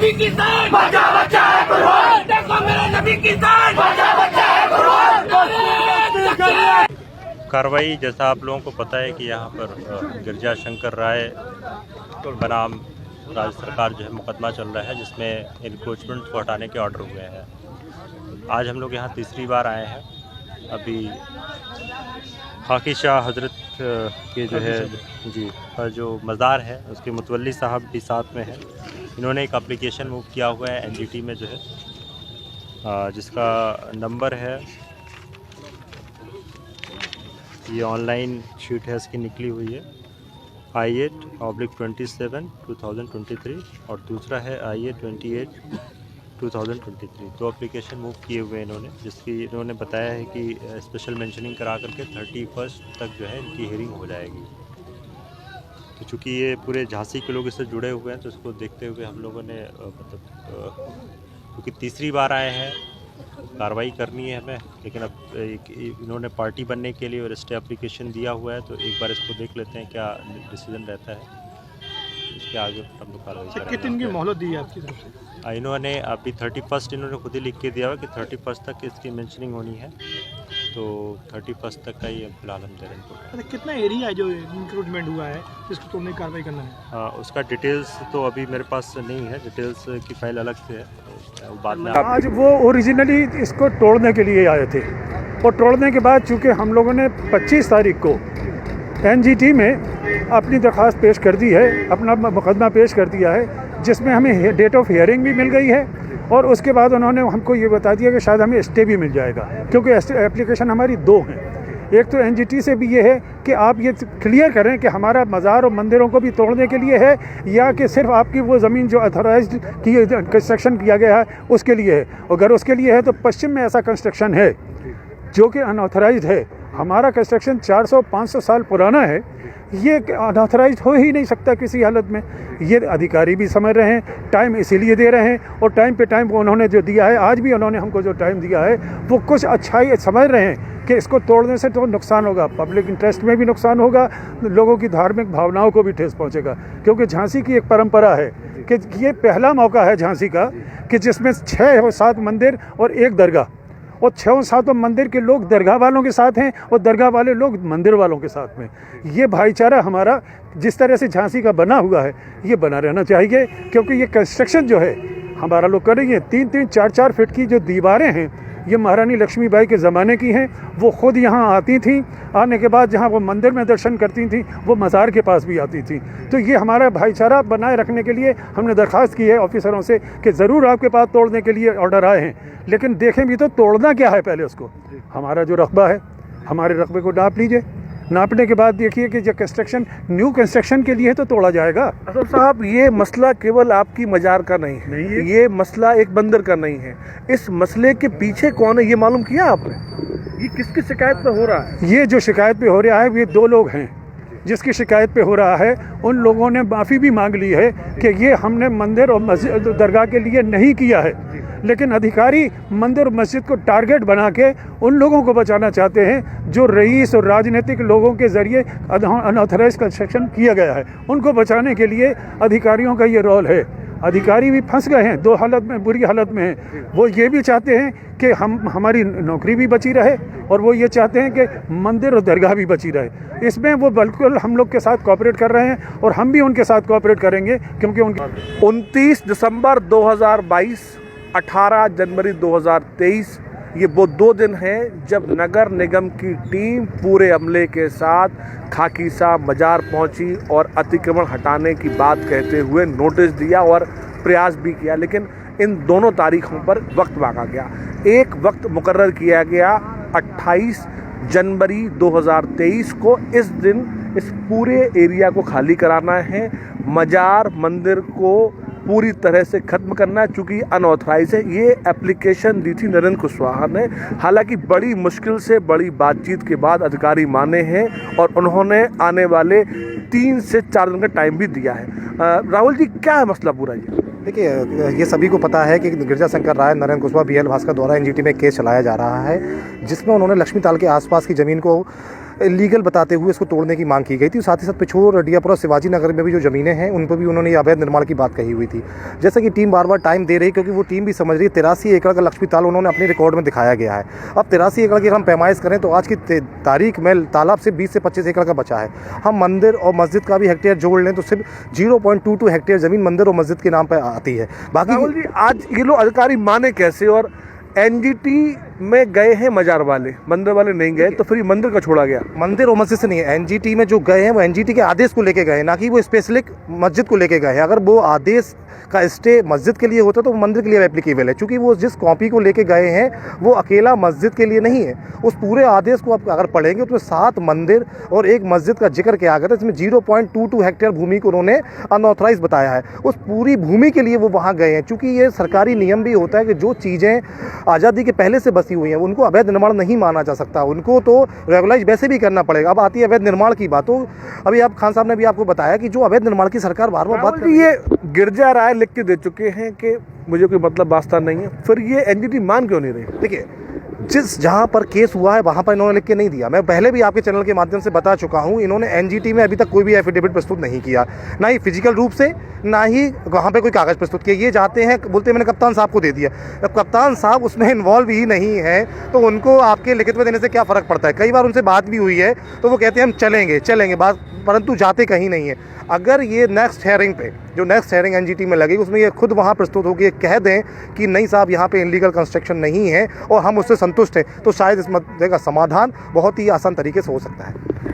नबी की शान, बचा बच्चा है कुर्बान, देखो मेरे नबी की शान, बचा बच्चा है कुर्बान। कार्रवाई जैसा आप लोगों को पता है कि यहाँ पर गिरजा शंकर राय बनाम राज्य सरकार जो है मुकदमा चल रहा है, जिसमें एनक्रोचमेंट को हटाने के ऑर्डर हुए हैं। आज हम लोग यहाँ तीसरी बार आए हैं। अभी खाकी शाह हजरत के जो है जी का जो मज़ार है उसके मुतवल्ली साहब भी साथ में है। इन्होंने एक एप्लीकेशन मूव किया हुआ है एनजीटी में जो है, जिसका नंबर है, ये ऑनलाइन शीट है इसकी निकली हुई है, I8/27/2023 और दूसरा है IA28/2023। दो एप्लीकेशन मूव किए हुए हैं इन्होंने, जिसकी इन्होंने बताया है कि स्पेशल मेंशनिंग करा करके 31 तक जो है इनकी हियरिंग हो जाएगी। तो चूँकि ये पूरे झांसी के लोग इससे जुड़े हुए हैं, तो इसको देखते हुए हम लोगों ने क्योंकि तीसरी बार आए हैं, कार्रवाई करनी है हमें, लेकिन अब इन्होंने पार्टी बनने के लिए और स्टे एप्लीकेशन दिया हुआ है, तो एक बार इसको देख लेते हैं क्या डिसीजन रहता है, उसके आगे हम लोग कार्रवाई करेंगे। कितने दिन की मोहलत दी है आपकी तरफ से? इन्होंने अभी 31 इन्होंने खुद ही लिख के दिया हुआ कि 31 तक इसकी मेंशनिंग होनी है, तो 31 तक का ही फिलहाल हम दे रहे हैं। अच्छा, कितना एरिया है जो इंक्रूटमेंट हुआ है जिसको तुमने कार्रवाई करना है? उसका डिटेल्स तो अभी मेरे पास नहीं है, डिटेल्स की फाइल अलग से है, तो बाद में आज वो ओरिजिनली इसको तोड़ने के लिए आए थे, और तोड़ने के बाद चूँकि हम लोगों ने 25 तारीख को एनजीटी में अपनी दरख्वास्त पेश कर दी है, अपना मुकदमा पेश कर दिया है, जिसमें हमें डेट ऑफ हियरिंग भी मिल गई है, और उसके बाद उन्होंने हमको ये बता दिया कि शायद हमें स्टे भी मिल जाएगा, क्योंकि एप्लीकेशन हमारी दो हैं। एक तो एनजीटी से भी ये है कि आप ये क्लियर करें कि हमारा मज़ार और मंदिरों को भी तोड़ने के लिए है, या कि सिर्फ आपकी वो ज़मीन जो अथॉराइज्ड की कंस्ट्रक्शन किया गया है उसके लिए है। अगर उसके लिए है तो पश्चिम में ऐसा कंस्ट्रक्शन है जो कि अनऑथराइज्ड है। हमारा कंस्ट्रक्शन 400-500 साल पुराना है, ये अनऑथराइज्ड हो ही नहीं सकता किसी हालत में। ये अधिकारी भी समझ रहे हैं, टाइम इसीलिए दे रहे हैं, और टाइम पे टाइम उन्होंने जो दिया है, आज भी उन्होंने हमको जो टाइम दिया है, वो कुछ अच्छा ही समझ रहे हैं कि इसको तोड़ने से तो नुकसान होगा, पब्लिक इंटरेस्ट में भी नुकसान होगा, लोगों की धार्मिक भावनाओं को भी ठेस पहुँचेगा। क्योंकि झांसी की एक परंपरा है कि ये पहला मौका है झांसी का कि जिसमें 6-7 मंदिर और एक दरगाह, और 6-7 मंदिर के लोग दरगाह वालों के साथ हैं और दरगाह वाले लोग मंदिर वालों के साथ में। ये भाईचारा हमारा जिस तरह से झांसी का बना हुआ है, ये बना रहना चाहिए, क्योंकि ये कंस्ट्रक्शन जो है हमारा लोग कर रही है, 3-3, 4-4 फीट की जो दीवारें हैं, ये महारानी लक्ष्मीबाई के ज़माने की हैं। वो ख़ुद यहाँ आती थीं, आने के बाद जहाँ वो मंदिर में दर्शन करती थीं, वो मज़ार के पास भी आती थीं। तो ये हमारा भाईचारा बनाए रखने के लिए हमने दरख्वास्त की है ऑफिसरों से कि ज़रूर आपके पास तोड़ने के लिए ऑर्डर आए हैं, लेकिन देखें भी तो तोड़ना क्या है पहले उसको। हमारा जो रकबा है, हमारे रकबे को नाप लीजिए, नापने के बाद देखिए कि जो कंस्ट्रक्शन न्यू कंस्ट्रक्शन के लिए तो तोड़ा जाएगा। असद साहब, ये मसला केवल आपकी मजार का नहीं है, ये मसला एक बंदर का नहीं है। इस मसले के पीछे कौन है ये मालूम किया आपने? ये किसकी शिकायत पे हो रहा है? ये जो शिकायत पे हो रहा है, ये 2 लोग हैं जिसकी शिकायत पे हो रहा है। उन लोगों ने माफ़ी भी मांग ली है कि ये हमने मंदिर और मस्जिद दरगाह के लिए नहीं किया है, लेकिन अधिकारी मंदिर और मस्जिद को टारगेट बना के उन लोगों को बचाना चाहते हैं जो रईस और राजनीतिक लोगों के ज़रिए अनऑथराइज्ड कंस्ट्रक्शन किया गया है। उनको बचाने के लिए अधिकारियों का ये रोल है। अधिकारी भी फंस गए हैं, 2 हालत में, बुरी हालत में हैं। वो ये भी चाहते हैं कि हमारी नौकरी भी बची रहे, और वो ये चाहते हैं कि मंदिर और दरगाह भी बची रहे। इसमें वो बिल्कुल हम लोग के साथ कोऑपरेट कर रहे हैं, और हम भी उनके साथ कोऑपरेट करेंगे, क्योंकि उनके 29 दिसंबर 2022, 18 जनवरी 2023 ये वो 2 दिन हैं जब नगर निगम की टीम पूरे अमले के साथ खाकी शाह मजार पहुंची और अतिक्रमण हटाने की बात कहते हुए नोटिस दिया और प्रयास भी किया, लेकिन इन दोनों तारीखों पर वक्त मांगा गया। एक वक्त मुकर्रर किया गया 28 जनवरी 2023 को। इस दिन इस पूरे एरिया को खाली कराना है, मजार मंदिर को पूरी तरह से ख़त्म करना है, चूँकि अनऑथराइज है। ये एप्लीकेशन दी थी नरेंद्र कुशवाहा ने, हालांकि बड़ी मुश्किल से बड़ी बातचीत के बाद अधिकारी माने हैं और उन्होंने आने वाले 3 से 4 दिन का टाइम भी दिया है। राहुल जी, क्या है मसला पूरा ये? देखिए, ये सभी को पता है कि गिरजा शंकर राय, नरेंद्र कुशवाहा, BL भास्कर द्वारा एनजीटी में केस चलाया जा रहा है, जिसमें उन्होंने लक्ष्मी ताल के आसपास की ज़मीन को इलीगल बताते हुए इसको तोड़ने की मांग की गई थी। साथ ही साथ पिछोर, डियापुरा, शिवाजी नगर में भी जो ज़मीनें हैं उन पर भी उन्होंने अवैध निर्माण की बात कही हुई थी। जैसा कि टीम बार बार टाइम दे रही है, क्योंकि वो टीम भी समझ रही है 83 एकड़ का लक्ष्मी ताल उन्होंने अपने रिकॉर्ड में दिखाया गया है। अब 83 एकड़ की हम पैमाइश करें तो आज की तारीख में तालाब से 20 से 25 एकड़ का बचा है। हम मंदिर और मस्जिद का भी हेक्टेयर जोड़ लें तो सिर्फ 0.22 हेक्टेयर ज़मीन मंदिर और मस्जिद के नाम पर आती है। बाकी राहुल जी, आज ये लोग अधिकारी माने कैसे? और एनजीटी में गए हैं मजार वाले, मंदिर वाले नहीं गए, तो फिर ये मंदिर का छोड़ा गया? मंदिर और मस्जिद से नहीं है, एनजीटी में जो गए हैं वो एनजीटी के आदेश को लेके गए हैं, ना कि वो स्पेसिफिक मस्जिद को लेके गए हैं। अगर वो आदेश का स्टे मस्जिद के लिए होता तो मंदिर के लिए एप्लीकेबल है, क्योंकि वो जिस कॉपी को लेके गए हैं वो अकेला मस्जिद के लिए नहीं है। उस पूरे आदेश को आप अगर पढ़ेंगे तो 7 मंदिर और 1 मस्जिद का जिक्र किया गया था, इसमें 0.22 हेक्टेयर भूमि को उन्होंने अनऑथराइज बताया है। उस पूरी भूमि के लिए वो वहाँ गए हैं, चूँकि ये सरकारी नियम भी होता है कि जो चीज़ें आज़ादी के पहले से बसी हुई हैं उनको अवैध निर्माण नहीं माना जा सकता, उनको तो रेगुलाइज वैसे भी करना पड़ेगा। अब आती है अवैध निर्माण की बात, तो अभी आप खान साहब ने भी आपको बताया कि जो अवैध निर्माण की सरकार बार बार बात ये गिरजा राय लिख के दे चुके हैं कि मुझे कोई मतलब वास्ता नहीं है, फिर ये एनजीटी मान क्यों नहीं रही? देखिए, जिस जहाँ पर केस हुआ है वहाँ पर इन्होंने लिख के नहीं दिया। मैं पहले भी आपके चैनल के माध्यम से बता चुका हूँ, इन्होंने एनजीटी में अभी तक कोई भी एफिडेविट प्रस्तुत नहीं किया, ना ही फिजिकल रूप से, ना ही वहाँ पे कोई कागज़ प्रस्तुत किया। ये जाते हैं, बोलते हैं मैंने कप्तान साहब को दे दिया। अब कप्तान साहब उसमें इन्वॉल्व ही नहीं है तो उनको आपके लिखित में देने से क्या फ़र्क पड़ता है? कई बार उनसे बात भी हुई है तो वो कहते हैं हम चलेंगे बात, परंतु जाते कहीं नहीं है। अगर ये नेक्स्ट हेयरिंग पे, जो नेक्स्ट हेयरिंग एनजीटी में लगेगी, उसमें ये खुद वहाँ प्रस्तुत होकर कह दें कि नहीं साहब यहाँ पे इलीगल कंस्ट्रक्शन नहीं है और हम उससे संतुष्ट हैं, तो शायद इस मुद्दे का समाधान बहुत ही आसान तरीके से हो सकता है।